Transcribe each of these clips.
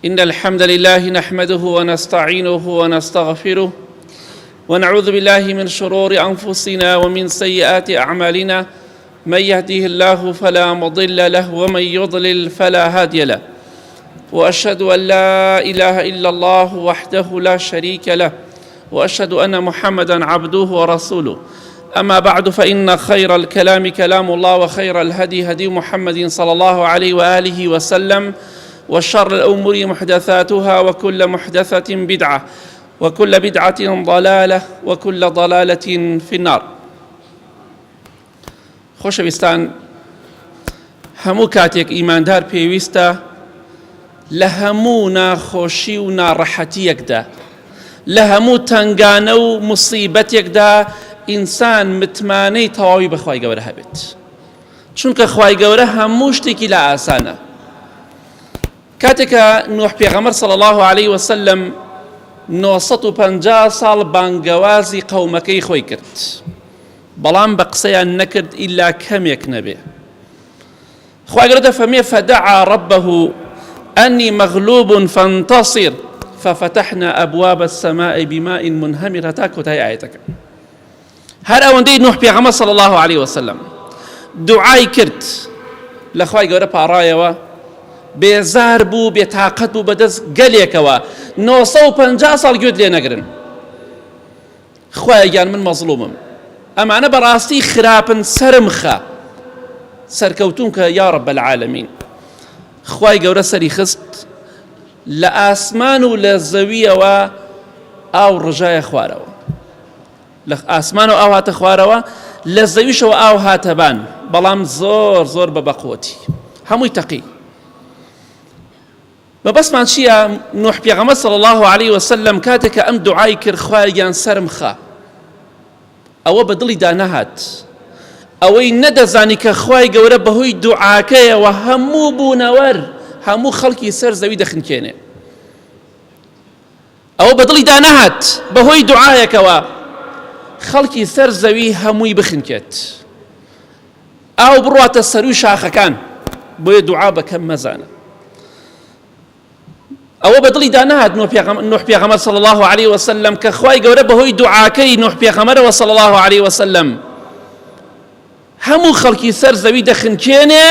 إن الحمد لله نحمده ونستعينه ونستغفره ونعوذ بالله من شرور أنفسنا ومن سيئات أعمالنا. من يهده الله فلا مضل له ومن يضلل فلا هادي له، وأشهد أن لا إله إلا الله وحده لا شريك له، وأشهد أن محمدًا عبده ورسوله. أما بعد، فإن خير الكلام كلام الله، وخير الهدي هدي محمد صلى الله عليه وآله وسلم، وشر الأمور محدثاتها، وكل محدثة بدعة، وكل بدعة ضلالة، وكل ضلالة في النار. خۆشەویستان، هەموو کاتێک ئیماندار پێویستە لە هەموو ناخۆشی و ناڕەحەتیەکدا، لە هەموو تەنگانە و موسیبەتێکدا ئینسان متمانەی تەواوی بەخوای گەورە هەبێت، چونکە خوای گەورە هەموو شتێکی لە ئاسانە. کاتێکە نوح پێغەمبەر صلی الله عليه وسلم 950 ساڵ بانگەوازی قەومەکەی خۆی کرد، بەڵام بە قسەیان نەکرد ئیلا کەمێک نەبێ. خوای گەورە دەفەرمێ فدعا ربه أني مغلوب فانتصر ففتحنا أبواب السماء بماء منهمر. هەتا کۆتایی ئاەتەکە. هەر ئەوەندەی نوح پێغەمبەر صلی الله عليه وسلم دوعای کرد لە خوای گەورە پاڕایەوە، بێزار بوو، بێتاقەت بوو بەدەست گەلێکەوە. 950 ساڵ گوێت لێ نەگرن. خوایە گیان من مەزڵومم، ئەمانە بەڕاستی خراپن، سەرم خە، سەرکەوتوم کە یا رب العالمین. خوای گەورە سەری خست، لە ئاسمان و لە زەویەوە ئاو ڕژایە خوارەوە، لە ئاسمان و ئاو هاتە خوارەوە، لە زەویشەوە ئاو هاتەبان، بەڵام زۆر زۆر بە بەقوتی، هەمووی تەقی. بەبەسمان چییە؟ نوح پێغەمبەر صلی الله عليه وسلم کاتێکە ئەم دوعای کرد، خوایان سەرم خە، ئەوە بە دڵی دانەهات، ئەوەی نەدەزانی کە خوای گەورە بەهۆی دوعاکەیەوە هەموو بوونەوەر، هەموو خەڵکی سەر زەوی دەخنکێنێ. ئەوە بە دڵی دانەهات بەهۆی دوعایەکەوە خەڵکی سەر زەوی هەمووی بخنکێت، ئاو بڕواتە سەروی شاخەکان، بۆیە دوعا بەکەم مەزانە. ئەوە بە دڵی دانەهات نوح پێغەمبەر صلی الله عليه وسلم کە خوای گەورە بەهۆی دوعاکەی نوح پێغەمبەرەوە صلی الله عليه وسلم هەموو خەڵکی سەر زەوی دەخنکێنێ،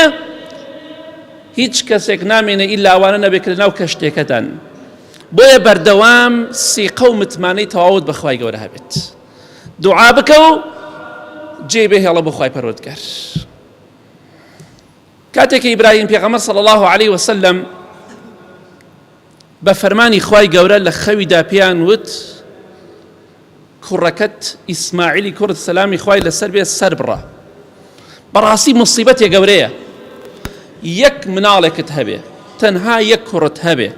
هیچ کەسێک نامێنێ ئیلا ئەوانە نەبێت لەناو کەشتێکەدان. بۆیە بەردەوام سیقە و متمانەی تەواوت بەخوای گەورە هەبێت، دوعا بکە و جێبێ هێڵە بۆ خوای پەروەردگار. کاتێک ئیبراهیم پێغەمبەر صلی الله عليه وسلم بە فەرمانی خوای گەورە لە خەویدا پێیان وت کوڕەکەت ئیسماعیلی کوڕت سەلامی خوای لەسەر بێ سەر بڕە، بەڕاستی موسیبەتێ گەورەیە، یەک مناڵێکت هەبێ، تەنها یەک کوڕت هەبێ،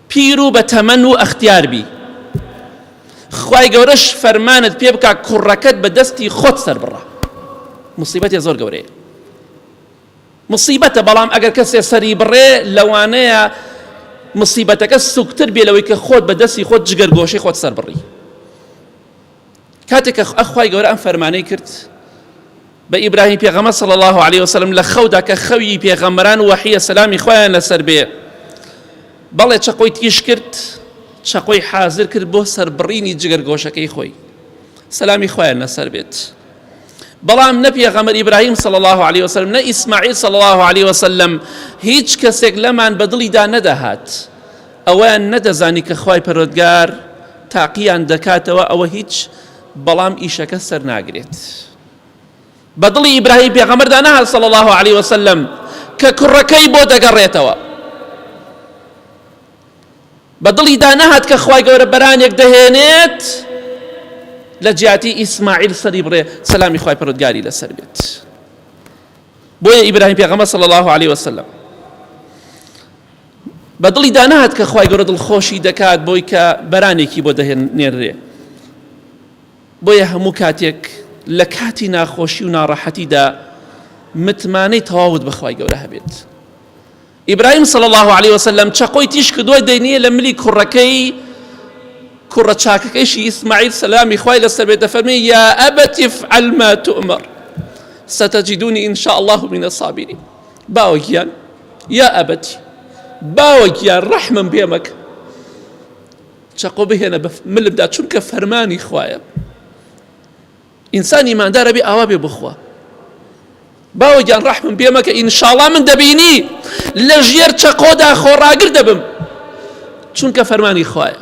پیر و بە تەمەن و ئەختیار بی، خوای گەورەش فەرمانت پێ بکە کوڕەکەت بە دەستی خۆت سەر بڕە. موسیبەتێ زۆر گەورەیە، موسیبەتە، بەڵام ئەگەر کەسێ سەری بڕێ لەوانەیە مصیبەتەکە سوکتر بێ لەوەی کە خۆت بە دەستی خۆت جگەرگۆشەی خۆت سەر بڕی. کاتێک کە خوای گەورە ئەم فەرمانەی کرد بە ئیبراهیم پێغەمبەر صلی الله عليه وسلم لە خەودا کە خەوی پێغەمبەران و وەحیە سەلامی خوایان لەسەر بێ، بەڵێ چەقۆی تیش کرد، چەقۆی حازر کرد بۆ سەربڕینی جگەرگۆشەکەی خۆی، سەلامی خوایان لەسەر بێت. بەڵام نە پێغەمبەر ئیبراهیم صلی الله عليه وسلم نە ئیسماعیل صلی الله عليه وسلم هیچ کەسێک لەمان بە دڵیدا نەدەهات، ئەوەیان نەدەزانی کە خوای پەروەردگار تاقییان دەکاتەوە، ئەوە هیچ، بەڵام ئیشەکە سەر ناگرێت. بە دڵی ئیبراهیم پێغەمبەردا نەهات صلی الله عليه وسلم کە کوڕەکەی بۆ دەگەڕێتەوە، بە دڵیدا نەهات کە خوای گەورە بەرانێک دەهێنێت لە جیاتی ئیسماعیل سەری بڕێ، سەلامی خوای پەروەردگاری لەسەر بێت. بۆیە ئیبراهیم پێغەمبەر صلی الله عليه وسلم بە دڵی دانەهات کە خوای گەورە دڵخۆشی دەکات بۆی کە بەرانێکی بۆ دەهێنێرێ. بۆیە هەموو کاتێک لە کاتی ناخۆشی و ناڕەحەتیدا متمانەی تەواوت بەخوای گەورە هەبێت. ئیبراهیم صلی الله عليه وسلم چەقۆی تیش کردووە دەینێ لە ملی کوڕەکەی، کوڕە چاکەکەیشی ئیسماعیل سەلامی خوای لەسەر بێت، دەفەرمێ یا ئەبەتی افعل ما تؤمر ستجدوني إن شاء الله من الصابرين. باوە گیان، یا ئەبەتی، باوەکیان ڕەحمم پێ مەکە چەقۆ بهێنە ملمدا چونکە فەرمانی خوایە. ئینسان ئیماندارە بێ ئاوا بێ بخوا باوەگیان ڕەحمم پێ مەکە ئینشاڵڵا من دەبینی لە ژێر چەقۆدا خۆڕاگر دەبم چونکە فەرمانی خوایە.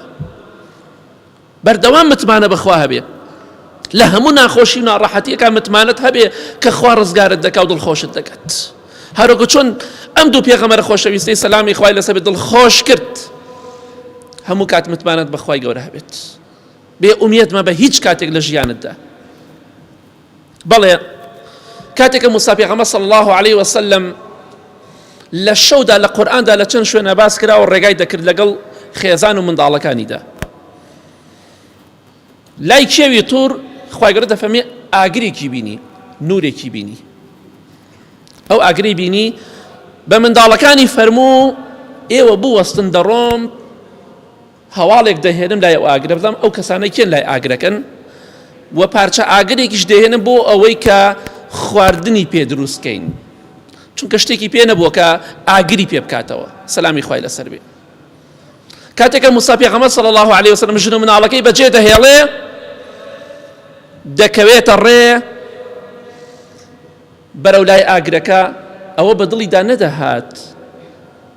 بەردەوام متمانە بەخوا هەبێ لە هەموو ناخۆشی و ناڕەحەتیەکان متمانەت هەبێ کە خوا ڕزگارت دەکا و دڵخۆشت دەکات. هەروەکو چۆن ئەم دوو پێغەمبەر خۆشەویستەی سەلامی خوای لەسەر بێت دڵخۆش کرد هەموو کات متمانەت بەخوای گەورە هەبێت بێ ئومێد مەبە هیچ کاتێک لە ژیانتدا. بەڵێ کاتێکە موسا پێغەمبەر صلی الله عليه وسلم لە شەودا لە قورئاندا لە چەند شوێنە باس کرا و ڕێگای دەکرد لەگەڵ خێزان و منداڵەکانیدا. لای کێوی توور خوای گەورە دەفەرمێ ئاگرێکی بینی نورێکی بینی ئەو ئاگری بینی بە منداڵەکانی فەرموو ئێوە بوەستن دەڕۆم هەواڵێک دەهێنم لای ئەو ئاگرە بزانم ئەو کەسانەی کێن لای ئاگرەکەن و پارچە ئاگرێکیش دەهێنم بۆ ئەوەی کە خواردنی پێ دروستکەین چونکە شتێکی پێ نەبووە کە ئاگری پێ بکاتەوە. سەلامی خوای لەسەر بێ. کاتێکە موسا پێغەمبەر صلی الله عليه وسلم ژن و مناڵەکەی بەجێ دەهێڵێ دەکەوێتە ڕێ بەرەو لای ئاگرەکە ئەوە بە دڵیدا نەدەهات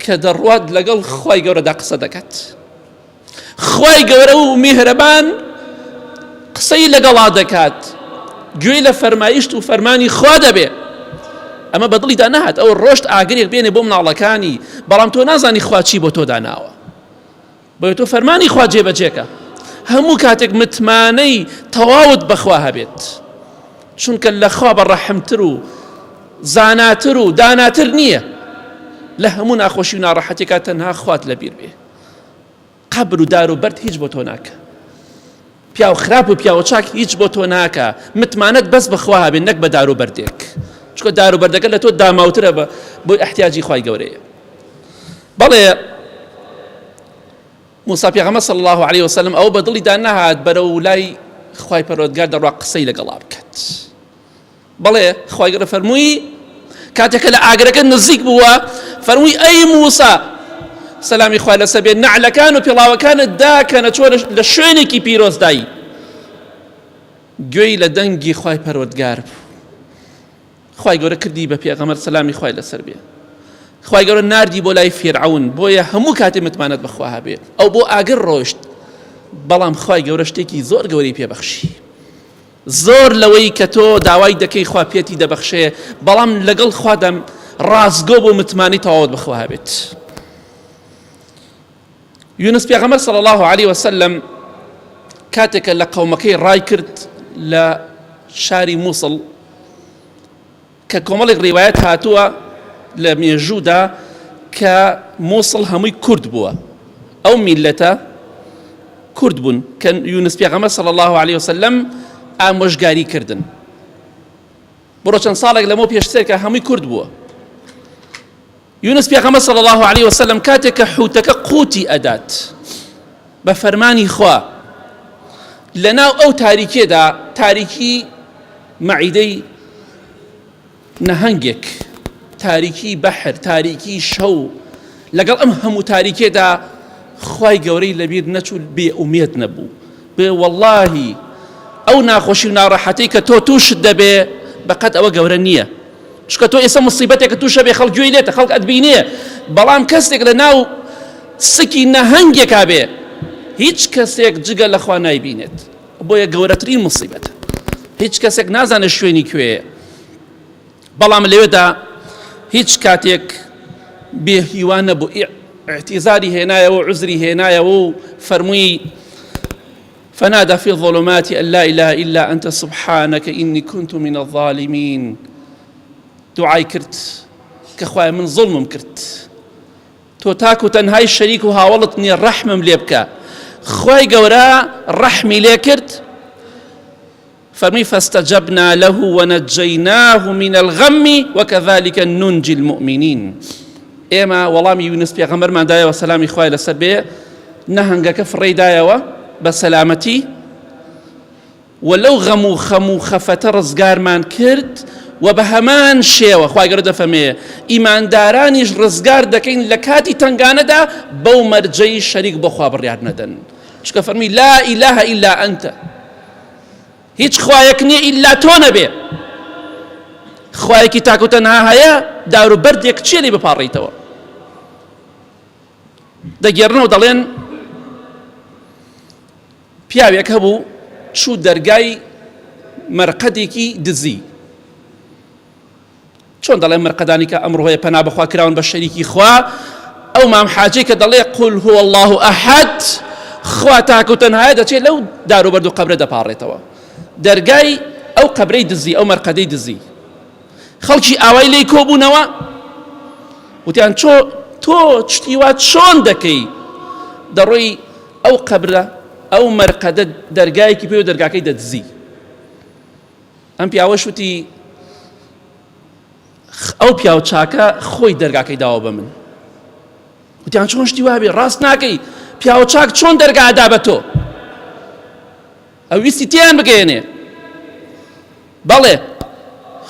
کە دەڕوات لەگەڵ خوای گەورەدا قسە دەکات. خوای گەورە و میهرەبان قسەی لەگەڵا دەکات گوێی لە فەرمایشت و فەرمانی خوا دەبێ. ئەمە بە دڵیدا نەهات ئەو ڕۆشت ئاگرێک بێنێ بۆ مناڵەکانی بەڵام تۆ نازانی خوا چی بۆ تۆ داناوە بۆیە تۆ فەرمانی خوا جێبەجێکە هەموو کاتێک متمانەی تەواوت بەخوا هەبێت چونکە لە خوا بەڕەحمتر و زاناتر و داناتر نییە لە هەموو ناخۆشی و ناڕەحەتێکا تەنها خوات لەبیر بێ. قەبر و دار و بەرد هیچ بۆ تۆ ناکە پیا و خراپ و پیا و چاک هیچ بۆ تۆ ناکە متمانەت بەس بەخوا هەبێ نەک بە دار و بەردێک چونکە دار و بەردەکە لە تۆ داماوترە بۆ احتیاجی خوای گەورەیە. بەڵێ موسا پێغەمبەر صلی الله عليه وسلم ئەو بە دڵیدا نەهات بەرەو لای خوای پەروەردگار دەڕوا قسەی لەگەڵا بکات. بەڵێ خوای گەورە فەرمووی کاتێکە لە ئاگرەکە نزیک بووە فەرمووی ئەی موسا سەلامی خوای لەسەر بێ نەعلەکان و پێڵاوەکانت داکەنە چۆن لە شوێنێکی پیرۆزدایی. گوێی لە دەنگی خوای پەروەردگار بوو. خوای گەورە کردی بە پێغەمبەر سەلامی خوای لەسەر بێ. خوای گەورە ناردی بۆ لای فیرعون بۆیە هەموو کاتێ متمانەت بەخوا هەبێ ئەو بۆ ئاگر ڕۆشت بەڵام خوای گەورە شتێکی زۆر گەورەی پێبەخشی زۆر لەوەی کە تۆ داوای دەکەی خوا پێتی دەبەخشێ بەڵام لەگەڵ خوادەم ڕازگۆ بۆ متمانی تەواوت بەخوا هەبێت. یونس پێغەمبەر صلی الله عليه وسلم کاتێکە لە قەومەکەی ڕای کرد لە شاری مووسڵ کە کۆمەڵێک ڕیوایەت هاتووە لە مێژوودا کە مووسڵ هەمووی کورد بووە ئەو میلەتە کورد بوون کە یونس پێغەمبەر صلی الله عليه وسلم ئامۆژگاری کردن بڕۆ چەند ساڵێک لەمەوە پێشتر کە هەمووی کورد بووە. یونس پێغەمبەر صلی الله عليه وسلم کاتێک کە حوتەکە قوتی ئەدات بە فەرمانی خوا لەناو ئەو تاریکێدا تاریکی مەعیدەی نەهەنگێک تاریکی بەحر تاریکی شەو لەگەڵ ئەم هەموو تاریکێدا خوای گەورەی لەبیر نەچوو بێ ئومێد نەبوو بێ وەڵڵاهی ئەو ناخۆشی و ناڕەحەتەی کە تۆ تووشت دەبێ بەقەت ئەوە گەورە نییە چونکە تۆ ئێستا مصیبەتێک کە تووشە بێ خەڵک گوێی لێتە خەڵک ئەتبینێ بەڵام کەسێک لە ناو سکی نەهەنگێکا بێ هیچ کەسێک جگە لە خوا نایبینێت بۆیە گەورەترین مصیبەتە هیچ کەسێک نازانێت شوێنی کوێیە بەڵام لەوێدا هیچ کاتێک بێهیوان نەبوو اعتیزاری هێنایەوە و عزری هێنایەوە و فەرمووی فنادى في الظلمات أن لا إله إلا أنت سبحانك إني كنت من الظالمين دعای کرد کە خوای من ظلمم کرد تۆ تاک و تەنهای شەریک و هاوڵت نییە ڕەحمم لێ بکە خوای گەورە ڕەحمی لێ کرد فەرمی فاستجبنا له ونجيناه من الغم وكذلك ننجي المؤمنين. ئێمە وەڵامی یونس پێغەمبەرمان دایەوە سەلامی خوای لەسەر بێ نەهەنگەکە فڕێدایەوە بە سەلامەتی و لەو غەم و خەم و خەفەتە ڕزگارمان کرد و بە هەمان شێوە خوای گەورە دەفەرمێ ئیماندارانیش ڕزگار دەکەین لە کاتی تنگانەدا بەو مەرجەی شەریک بەخوا بڕیار نەدەن چکە فەرمی لا ئیلاهە ئیلا ئەنتە هیچ خوایەک نییە ئیلا تۆ نەبێ خوایەکی تاک و تەنها هەیە دار و بەردێک چیە لێ بپاڕیتەوە دەگێڕنەوە دەڵێن پیاوێک هەبوو چوو دەرگای مەرقەدێکی دزی چۆن دەڵێ مەرقەدانی کە ئەمڕۆیە پەنا بەخوا کراون بە شەریکی خوا ئەو مام حاجەی کە دەڵێ قل هو الله ئەحەد خوا تاک و تەنهایە دەچێت لەو دار و بەرد و قەبرە دەپاڕێتەوە دەرگای ئەو قەبرەی دزی ئەو مەرقەدەی دزی خەڵکی ئاوای لێی کۆبوونەوە وتیان تۆ چتیوا چۆن دەکەی دەڕۆی ئەو قەبرە ئەو مەرقەدە دەرگایەکی پێ و دەرگاکەی دەدزی ئەم پیاوەش وتی ئەو پیاو چاکە خۆی دەرگاکەی داوە بە من وتیان چۆن شتی وابێ ڕاست ناکەی پیاو چاک چۆن دەرگادا بە تۆ ئەو ویستی تیان بگەێنێ بەڵێ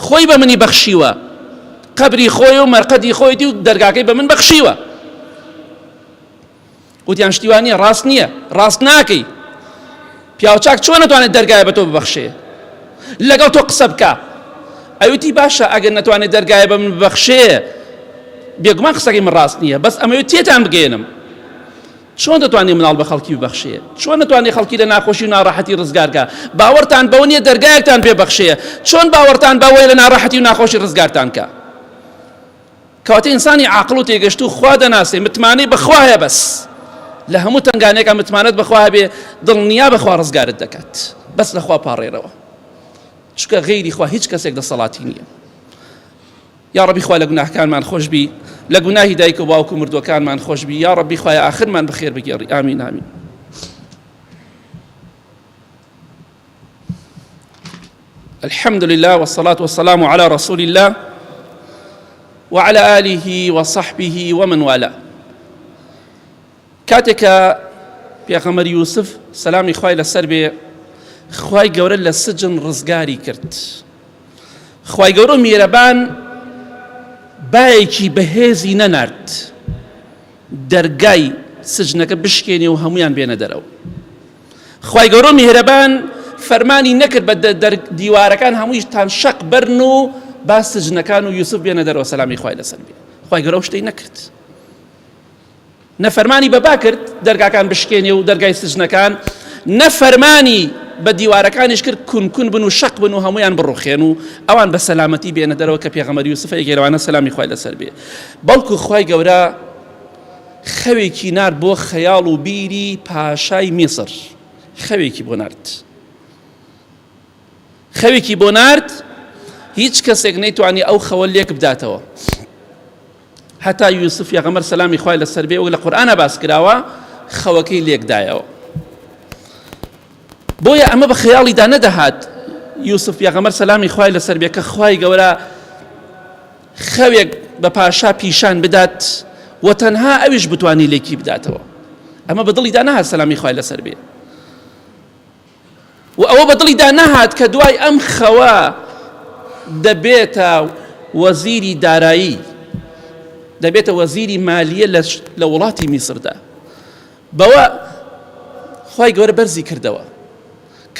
خۆی بە منی بەخشیوە قەبری خۆی و مەرقەدی خۆیتی و دەرگاکەی بە من بەخشیوە وتیان شتیوانیە ڕاست نییە ڕاست ناکەی پیاو چاک چۆن نەتوانێت دەرگایە بە تۆ ببەخشێ لەگەڵ تۆ قسە بکە ئەوتی باشە ئەگەر نەتوانێت دەرگایە بە من ببەخشێ بێگومان قسەکەی من ڕاست نییە بەس ئەمەوێت تێتان بگەێنم چۆن دەتوانێت مناڵ بە خەڵکی ببەخشێ چۆن نەتوانێت خەڵکی لە ناخۆشی و ناڕەحەتی ڕزگارکە باوەڕتان بەوە نییە دەرگایەکتان پێ بەخشێ چۆن باوەڕتان بەوەی لە ناڕەحەتی و ناخۆشی ڕزگارتان کە کەواتە ئینسانی عاقڵ و تێگەشت و خوا دەناسێ متمانەی بەخوا هەیە بەس لە هەموو تنگانەیەکە متمانەت بەخوا هەبێ دڵنیا بەخوا ڕزگارت دەکات بەس لەخوا پاڕێرەوە چکە غەیری خوا هیچ کەسێک دەسەڵاتی نییە یا ڕەبی خوا لە گوناهکانمان خۆشبی لە گوناهی دایک و باوک و مردوەکانمان خۆشبی یا ڕەبی خوایە ئاخرمان بەخێر بگێڕی ئامین ئامین الحمد لله والصلاة والسلام على رسول الله وعلى آله وصحبه ومن والاه کاتێک پێغەمبەر یوسف سەلامی خوای لەسەر بێ خوای گەورە لە سجن ڕزگاری کرد خوای گەورە میێرەبان بایەکی بەهێزی نەنارد دەرگای سجنەکە بشکێنێ و هەمویان بێنە دەرەوە خوای گەورە میێرەبان فەرمانی نەکرد بە دیوارەکان هەموویشتان شەق بەرن و با سجنەکان و یوسف بێنە دەرەوە سەلامی خوای لەسەر بێ خوای گەورە شتەی نەکرد نەفەرمانی بەبا کرد دەرگاکان بشکێنێ و دەرگای سجنەکان نەفەرمانی بە دیوارەکانیش کرد کون بن و شەق بن و هەمویان بڕوخێن و ئەوان بە سەلامەتی بێنە دەرەوە کە پێغەمبەر یوسف ئەیگەرەوانە سەلامی خوای لەسەر بێ بەڵکو خوای گەورە خەوێکی نار بۆ خەیاڵ و بیری پاشای میسر خەوێکی بۆ نارد خەوێکی بۆ نارد هیچ کەسێک نەیتوانی ئەو خەوە لێک بداتەوە هەتا یوسف پێغەمبەر سەلامی خوای لەسەر بێ و لە قورئانە باس کراوە خەوەکەی لێکدایەوە بۆیە ئەمە بە خەیاڵیدا نەدەهات یوسف پێغەمبەر سەلامی خوای لەسەر بێ کە خوای گەورە خەوێک بە پاشا پیشان بدات و تەنها ئەویش بتوانی لێکی بداتەوە ئەمە بە دڵیدا نەهات سەلامی خوای لەسەر بێ و ئەوە بە دڵیدا نەهات کە دوای ئەم خەوە دەبێتە وەزیری دارایی دەبێتە وەزیری مالیە لە وڵاتی میسردا بەوە خوای گەورە بەرزی کردەوە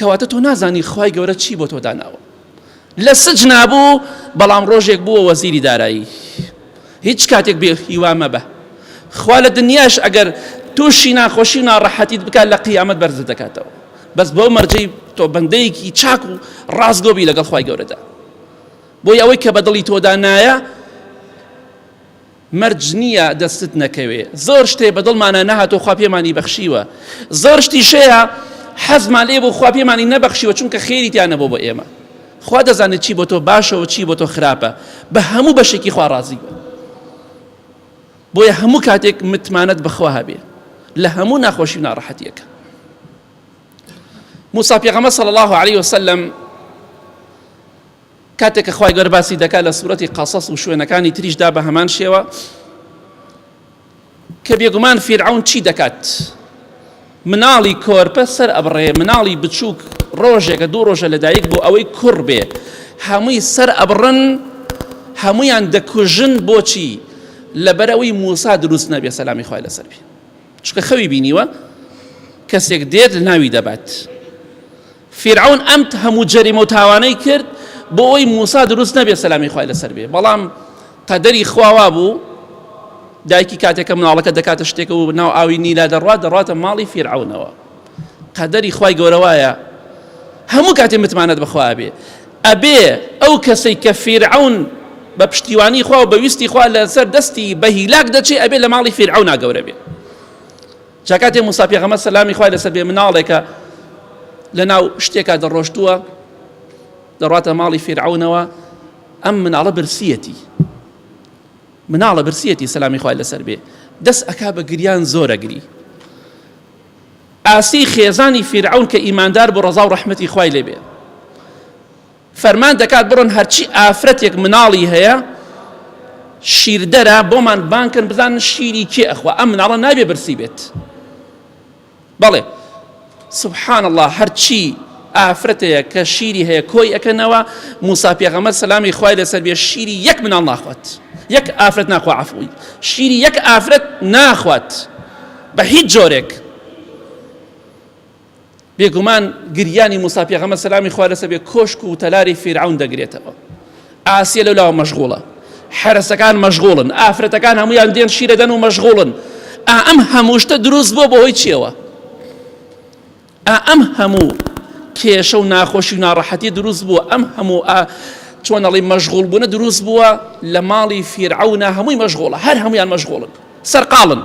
کەواتە تۆ نازانی خوای گەورە چی بۆ تۆ داناوە لە سجنا بوو بەڵام ڕۆژێک بووە وەزیری دارایی هیچ کاتێک بێ هیوا مەبە خوا لە دنیاش ئەگەر تووشی ناخۆشی و ناڕەحەتیت بکات لە قیامەت بەرزت دەکاتەوە بەس بۆ مەرجەی تۆ بەندەیەکی چاک و ڕاستگۆبی لەگەڵ خوای گەورەدا بۆی ئەوەی کە بە دڵی تۆدا نایە مەرج نییە دەستت نەکەوێ زۆر شتێ بە دڵمانە نەهاتۆ خوا پێمانی بەخشیوە زۆر شتیشەیە حەزمان لێ بوو خوا پێمانی نەبەخشیوە چونکە خێریتیان نەبوو بۆ ئێمە خوا دەزانێت چی بۆ تۆ باشەوە چی بۆ تۆ خراپە بە هەموو بەشێکی خوا ڕازی بە بۆیە هەموو کاتێک متمانەت بەخوا هەبێ لە هەموو ناخۆشی و ناڕەحەتیەکە موسا پێغەمبەر صلی الله عليه وسلم کاتێک کە خوای گەورە باسی دەکات لە سوورەتی قەسەس و شوێنەکانی تریشدا بە هەمان شێوە کە بێگومان فیرعەون چی دەکات مناڵی کۆرپە سەر ئەبڕێ مناڵی بچووک ڕۆژێکە دوو ڕۆژە لەدایک بۆ ئەوەی کوڕ بێ هەمووی سەر ئەبڕن هەموویان دەکوژن بۆچی لەبەرەوەی موسا دروست نەبێ سەلامی خوای لەسەر بێ چونکە خەوی بینیوە کەسێک دێت لە ناوی دەبات فیرعون ئەم هەموو جەریمە و تاوانەی کرد بۆ ئەوەی موسا دروست نەبێ سەلامی خوای لەسەر بێ بەڵام قەدەری خواوا بوو دایکی کاتێکە مناڵەکە دەکاتە شتێکە و ناو ئاوی نیلا دەڕاتە ماڵی فیرعونەوە قەدەری خوای گەورەوایە هەموو کاتێ متمانەت بەخوا بێ ئەبێ ئەو کەسەی کە فیرعون بە پشتیوانی خوا و بەویستی خوا لەسەر دەستی بە هیلاک دەچێ ئەبێ لە ماڵی فیرعونا گەورە بێ جا کاتێ موسا پێغەمبەر سەلامی خوای لەسەر بێ مناڵێکە لە ناو شتێکا دەڕۆشتووە دەڕاتە ماڵی فیرعونەوە ئەم مناڵە برسیەتی سەلامی خوای لەسەر بێ دەست ئەکا بە گریان زۆرەگری ئاسی خێزانی فیرعون کە ئیماندار بۆ ڕەزا و ڕەحمەتی خوای لێبێ فەرمان دەکات بڕۆن هەرچی ئافرەتێک مناڵی هەیە شیردەرە بۆمان بانکن بزانن شیری کێ ئەخوا ئەم مناڵە نابێ برسی بێت بەڵێ سبحان الله هەرچی ئافرەتەیە کە شیری هەیە کۆی ئەکەنەوە موسا پێغەمبەر سەلامی خوای لەسەر بێ شیری یەک مناڵ ناخوات یەک ئافرەت ناخوا عەفوی شیری یەک ئافرەت ناخوات بە هیچ جۆرێک بێگومان گریانی موسا پێغەمبەر سەلامی خوای لەسەر بێ کۆشک و تەلاری فیرعون دەگرێتەوە ئاسیە لەولاوە مەشغوڵە حرەسەکان مەشغوڵن ئافرەتەکان هەموویان دێن شیرە دەن و مەشغوڵن ئەم هەموو شتە دروست بۆ بەهۆی چیەوە ئەم هەموو کێشە و ناخۆشی و ناڕەحەتی دروست بووە ئەم هەموو چۆن ئەڵێ مەشغوڵ بوونە دروست بووە لە ماڵی فیرعونە هەمووی مەشغوڵە هەر هەمویان مەشغوڵن سەرقاڵن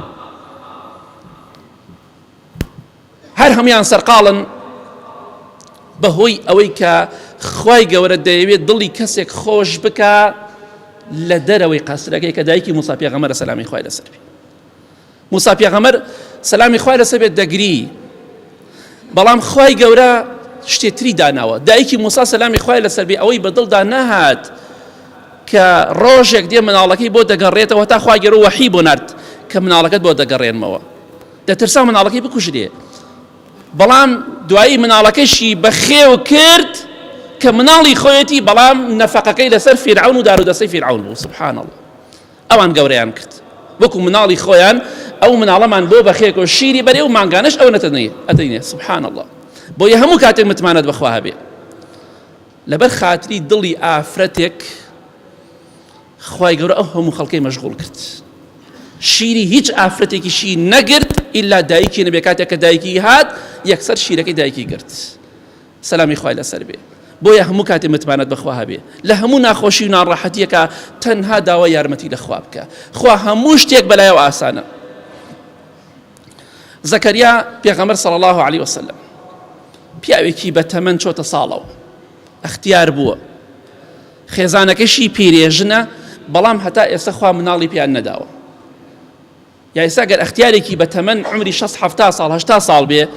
هەر هەمویان سەرقاڵن بەهۆی ئەوەی کە خوای گەورە دەیەوێت دڵی کەسێک خۆش بکە لە دەرەوەی قەسرەکەی کە دایکی موسا پێغەمبەرە سەلامی خوای لەسەر بێ موسا پێغەمبەر سەلامی خوای لەسەر بێ دەگری بەڵام خوای گەورە شتێتری داناوە دایکی موسا سەلامی خوای لەسەر بێ ئەوەی بەدڵدا نەهات کە ڕۆژێک دێ مناڵەکەی بۆ دەگەڕێتەوە تا خوای گەورە وەحی بۆ نارد کە مناڵەکەت بۆ دەگەڕێنمەوە دەترسا مناڵەکەی بکوژرێ بەڵام دوایی مناڵەکەشی بەخێو کرد کە مناڵی خۆیەتی بەڵام نەفەقەکەی لەسەر فیرعون و دارودەسەی فیرعون بوو سبحان الله ئەوان گەورەیان کرد وەکو مناڵی خۆیان ئەو مناڵەمان بۆ بەخێک و شیری بەرێ و مانگانش ئەو ئەتەنێ سبحان الله بۆیە هەموو کاتێک متمانەت بەخوا هەبێ لەبەر خاتری دڵی ئافرەتێک خوای گەورە ئەو هەموو خەڵکەی مەشغوڵ کرد شیری هیچ ئافرەتێکیشی نەگرت ئیلا دایکی نەبێ کاتێک کە دایکی هات یەکسەر شیرەکەی دایکی گرت سەلامی خوای لەسەر بێ بۆیە هەموو کاتێ متمانەت بەخوا هەبێ لە هەموو ناخۆشی و ناڕەحەتیەکە تەنها داوای یارمەتی لەخوا بکە خوا هەموو شتێک بەلایەوە ئاسانە زەکەریا پێغەمبەر صلی الله عليه وسلم پیاوێکی بەتەمەن چۆتە ساڵەوە ئەختیار بووە خێزانەکەشی پیرێژنە بەڵام هەتا ئێستا خوا مناڵی پیان نەداوە یا ئێستا گەر ئەختیارێکی بەتەمەن عمری 60 ساڵ 80 ساڵ بێ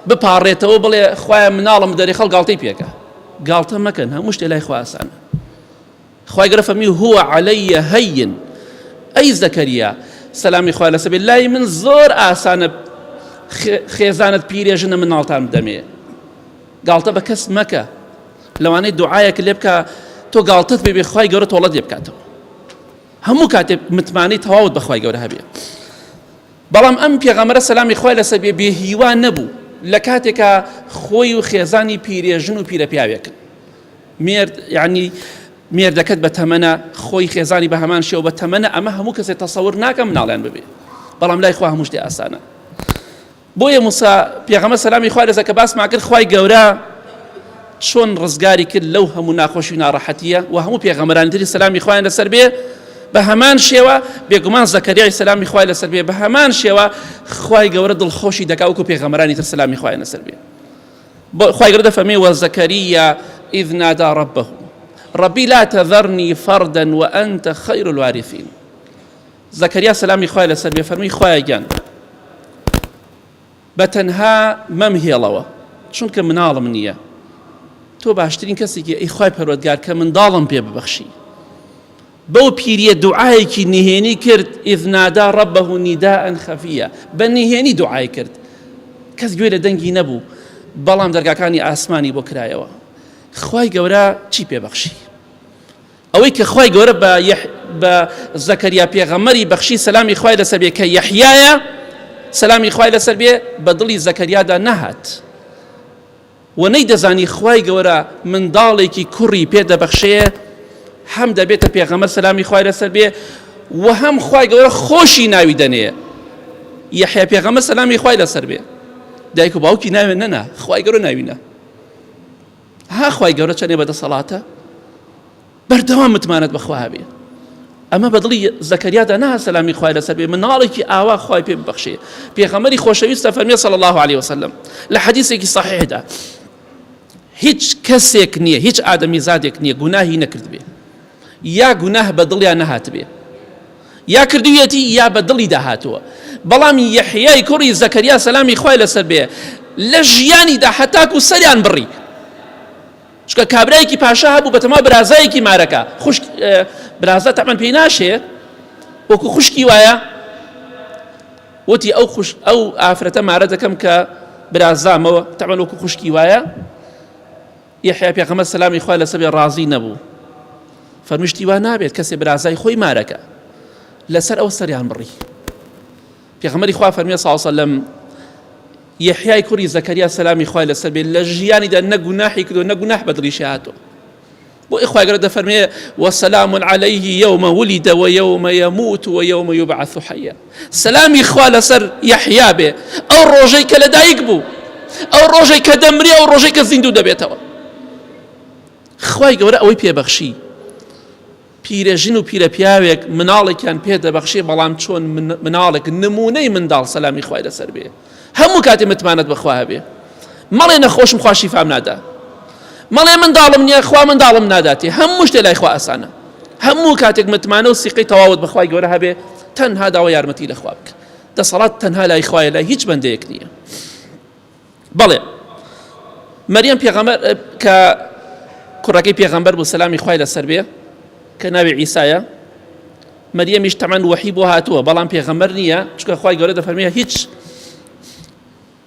بپارڕێتەوە بڵێ خوایە مناڵم دەری خەڵ گاڵتەی پێکە گاڵتە مەکەن هەموو شتێ لای خوا ئاسانە خوای گەورە فەرمی هو عەلەیە هەین ئەی زەکەریا سەلامی خوا لەسەر بێ لای من زۆر ئاسانە خێزانت پیرێژنە مناڵتان بدەمێ گاڵتە بە کەس مەکە لەوانەی دوعایەک لێ بکە تۆ گاڵتت بێ خوای گەورە تۆڵەت لێ بکاتەوە هەموو کاتێک متمانەی تەواوت بە خوای گەورە هەبێ بەڵام ئەم پێغەمبەرە سەلامی خوای لەسەر بێ بێهیوا نەبوو لە کاتێکە خۆی و خێزانی پیرێژن و پیرەپیاوێکن مێرد یعنی مێردەکەت بە تەمەنە خۆی خێزانی بە هەمان شێوە بە تەمەنە ئەمە هەموو کەسێک تەسەور ناکەم مناڵیان ببێ بەڵام لای خوا هەموو شتێ ئاسانە بۆیە موسا پێغەمبەر سەلامی خوای لەسەر کە باسمان کرد خوای گەورە چۆن ڕزگاری کرد لەو هەموو ناخۆشی و ناڕەحەتیە و هەموو پێغەمبەرانی تری سەلامی خوایان لەسەر بێ بە هەمان شێوە بێگومان زەکەریای سەلامی خوای لەسەر بێ بە هەمان شێوە خوای گەورە دڵخۆشی دەکا وەکو پێغەمبەرانی تر سەلامی خوایان لەسەر بێ خوای گەورە دەفەرمێ وەزەکەریا إذ نادى ربه ربي لا تذرني فردا وأنت خير الوارثين زەکەریا سەلامی خوای لەسەر بێ فەرمی خوایە گیان بەتەنها مەمهێڵەوە چونکە مناڵم نییە تۆ باشترین کەسێکی ئەی خوای پەروەردگار کە منداڵم پێ ببەخشی بەو پیریە دوعایەکی نهێنی کرد إذ نادى ربه نداء خفيا بە نهێنی دوعای کرد کەس گوێ لە دەنگی نەبوو بەڵام دەرگاکانی ئاسمانی بۆ کرایەوە خوای گەورە چی پێبەخشی ئەوەی کە خوای گەورە بە زەکەریا پێغەمبەری بەخشی سەلامی خوای لەسەر بێ کە یەحیایە سەلامی خوای لەسەر بێ بە دڵی زەکەریادا نەهات و نەیدەزانی خوای گەورە منداڵێکی کوڕی پێدەبەخشێ هەم دەبێتە پێغەمبەر سەلامی خوای لەسەر بێ و هەم خوای گەورە خۆشی ناوی دەنێ یەحیا پێغەمبەر سەلامی خوای لەسەر بێ دایک و باوکی ناوێ نەنا خوای گەورە ناوینە ها خوای گەورە چەندێ بەدەسەڵاتە بەردەوام متمانەت بەخوا هەبێ ئەمە بە دڵی زەکەریادا نەها سەلامی خوای لەسەر بێ مناڵێکی ئاوا خوای پێ ببەخشێ پێغەمبەری خۆشەویستە فەرمێ صلی الله عليه وسلم لە حەدیثێکی صحیحدا هیچ کەسێک نییە هیچ ئادەمی زادێک نییە گوناهی نەکرد بێ یا گوناه بە دڵیان نەهات بێ یا کردوویەتی یا بە دڵی داهاتووە بەڵام یەحیای کوڕی زەکەریا سەلامی خوای لەسەر بێ لە ژیانیدا هەتاکو سەریان بڕی چکە کابرایەکی پاشا هەبوو بەتەما برازایەکی مارەکە خوشک برازە تەمەن پێی ناشێ وەکو خوشکی وایە وتی ئەو ئافرەتە مارە دەکەم کە برازامەوە تەمەن وەکو خوشکی وایە یەحیا پێغەمبەر سەلامی خوای لەسەر بێ ڕازی نەبوو فەرمیشتی وا نابێت کەسێ برازای خۆی مارەکە لەسەر ئەو سەریان بڕی پێغەمبەری خوا فەرمیێ صلی الله علیه وسلم یەحیای کوڕی زەکەریا سەلامی خوای لەسەر بێ لە ژیانیدا نە گوناحی کردو نە گوناح بە دڵیشی هاتووە بۆ ئەی خوای گەورە دەفەرمێ وەسەلام عەلەیه یەومە وولد وەیەومە یەموت وەیەومە یوبعەث حەیە سەلامی خوا لەسەر یەحیا بێ ئەو ڕۆژەی کە لەدایک بوو ئەو ڕۆژەی کە دەمرێ ئەو ڕۆژەی کە زیندوو دەبێتەوە خوای گەورە ئەوەی پێبەخشی پیرەژن و پیرە پیاوێک مناڵێکیان پێدەبەخشێ بەڵام چۆن مناڵێک نمونەی منداڵ سەلامی خوای لەسەر بێ هەموو کاتێ متمانەت بەخوا هەبێ مەڵێ نەخۆشم خوا شیفام نادا مەڵێ منداڵم نییە خوا منداڵم ناداتێ هەموو شتێ لای خوا ئاسانە هەموو کاتێک متمانە و سیقەی تەواوت بەخوای گەورە هەبێ تەنها داوای یارمەتی لە خوا بکە دەسەڵات تەنها لای خوایە لای هیچ بەندەیەک نییە بەڵێ مەریەم پێغەمبەر کە کوڕەکەی پێغەمبەر بوو سەلامی خوای لەسەر بێ کە ناوی عیسایە مەریەمیش تەمەن وەحی بۆ هاتووە بەڵام پێغەمبەر نییە چونکە خوای گەورە دەفەرمێ هیچ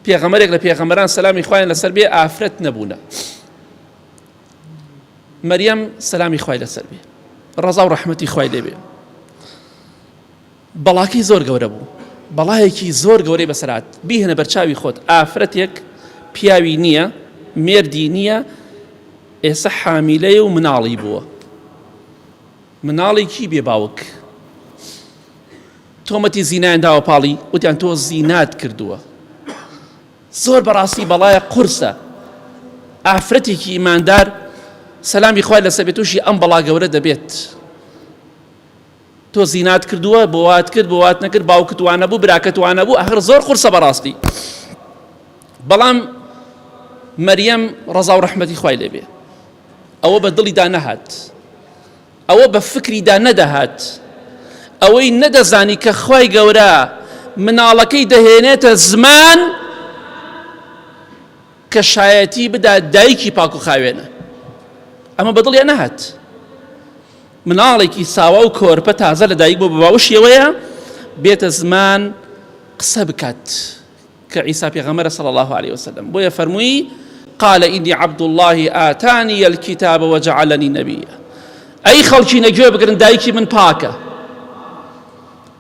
پێغەمبەرێک لە پێغەمبەران سەلامی خوایان لەسەر بێ ئافرەت نەبوونە مەریەم سەلامی خوای لەسەر بێ ڕەزا و ڕەحمەتی خوای لێ بێ بەڵاکەی زۆر گەورە بوو بەڵایەکی زۆر گەورەی بەسەرات بیهێنە بەرچاوی خۆت ئافرەتێک پیاوی نییە مێردی نییە ئێستا حامیلەیە و مناڵی بووە مناڵێکی بێ باوک تۆمەتی زینایان داوە پاڵی وتیان تۆ زینات کردووە زۆر بەڕاستی بەڵایە قورسە ئافرەتێکی ئیماندار سەلامی خوای لەسەر بێ تووشی ئەم بەڵا گەورە دەبێت تۆ زینات کردووە بۆ وات کرد بۆ وات نەکرد باوکت وانە بوو براکەت وانە بوو ئەخر زۆر قورسە بەڕاستی بەڵام مەریەم ڕەزا و ڕەحمەتی خوای لێ بێ ئەوە بە دڵیدا نەهات ئەوە بە فکریدا نەدەهات ئەوەی نەدەزانی کە خوای گەورە مناڵەکەی دەهێنێتە زمان کە شایەتی بدا دایکی پاک و خاوێنە ئەمە بە دڵیان نەهات مناڵێکی ساوا و کۆرپە تازە لە دایک بۆ بە باوشیەوەیە بێتە زمان قسە بکات کە عیسا پێغەمبەرە صلی الله عليه وسلم بۆیە فەرمووی قال إني عبد الله آتاني الكتاب وجعلني نبيا أي خەڵکی نەگوێ بگرن دایکی من پاکە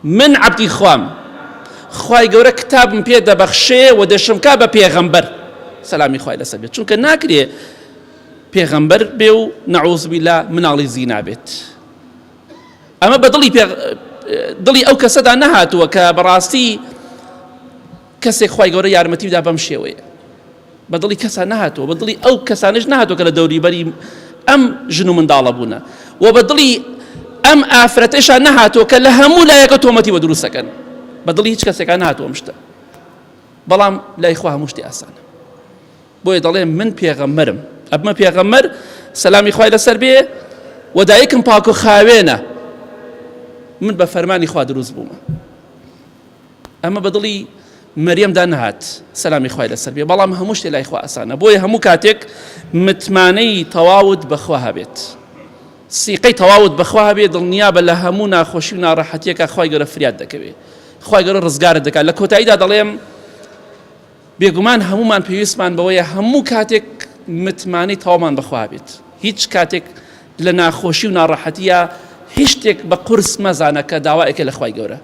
من عەبدی خوام خوای گەورە کتابم پێ دەبەخشێ و دەشمکا بە پێغەمبەر سەلامی خوای لەسەر بێت چونکە ناکرێ پێغەمبەر بێ و نەعوذ بالله مناڵی زینا بێت ئەمە بە دڵی ئەو کەسەدا نەهاتووە کە بەڕاستی کەسێک خوای گەورە یارمەتی بدا بەم شێوەیە بە دڵی کەسە نەهاتووە بە دڵی ئەو کەسانش نەهاتووە کە لە دەوریبەری ئەم ژن و منداڵە بوونە و بە دڵی ئەم ئافرەتەشان نەهاتووە کە لە هەموو لایەکە تۆمەتی بە دروستەکەن بە دڵی هیچ کەسێکان نەهاتووە ئەم شتە بەڵام لای خوا هەموو شتی ئاسانە بۆیە دەڵێ من پێغەمبەرم ئەمە پێغەمبەر سەلامی خوای لەسەر بێ و دایکم پاک و خاوێنە من بە فەرمانی خوا دروست بوومە ئەمە بە دڵی مەریەمدا نەهات سەلامی خوای لەسەر بێ بەڵام هەموو شتێ لای خوا ئاسانە بۆیە هەموو کاتێک متمانەی تەواوت بەخوا هەبێت سیقەی تەواوت بەخوا هەبێت دڵنیابە لە هەموو ناخۆشی و ناڕەحەتیەکە خوای گەورە فریات دەکەوێت خوای گەورە ڕزگارت دەکات لە کۆتاییدا دەڵێم بێگومان هەمومان پێویستمان بەوەیە هەموو کاتێک متمانەی تەواومان بەخوا بێت هیچ کاتێک لە ناخۆشی و ناڕەحەتیە هیچ شتێک بە قورس مەزانە کە داوایەکە لە خوای گەورە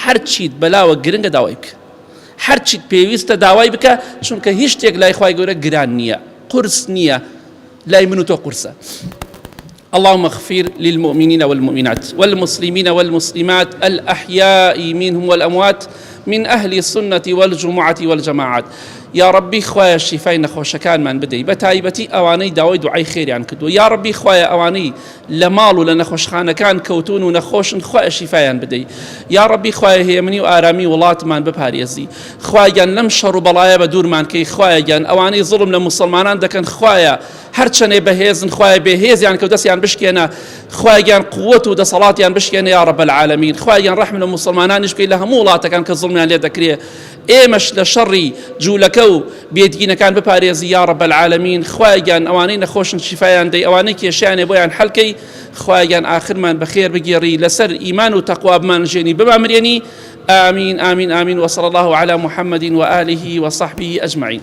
هەر چیت بەلاوە گرنگە داوای بکە هەر چیت پێویستە داوای بکە چونکە هیچ شتێک لای خوای گەورە گران نییە قورس نییە لای من و تۆ قورسە. اللهم اغفر للمؤمنين والمؤمنات والمسلمين والمسلمات الأحياء منهم والأموات من أهل السنة والجمعة والجماعات. يا ربي خوايا شفاي نخوشكان من بدي بتايبتي أواني داوي دعاي خيري عن كدو يا ربي خوايا أواني لمالو لنخوش خانة كان كوتون ونخوش خوايا شفاي بدي يا ربي خوايا هي مني وآرامي ولات من بباريزي خوايا لم شروا بلايا بدور من كي خوايا أواني ظلم لمسلمان دكن خوايا هرچنه بهێزن خوای بهێزیان کە دەستیان بشکێنە خوایان قووەت و دەسەڵاتیان بشکێنە یا رب العالمین خوایان ڕەحم لە مسلمانانیش بکەی لە هەموو وڵاتەکان کە زوڵمیان لێ دەکرێ ئێمەش لە شەڕی جوولەکە و بێدینەکان بپارێزی یا رب العالمین خوایان ئەوانەی نەخۆشن شیفایان دەی ئەوانەی کێشیانێ بۆیان حەلکەی خوایان آخرمان بەخێر بگێڕی لەسەر ئیمان و تەقوا بمانژێنی بمامرێنی آمين آمين آمين وصلى الله على محمد وآله وصحبه أجمعين.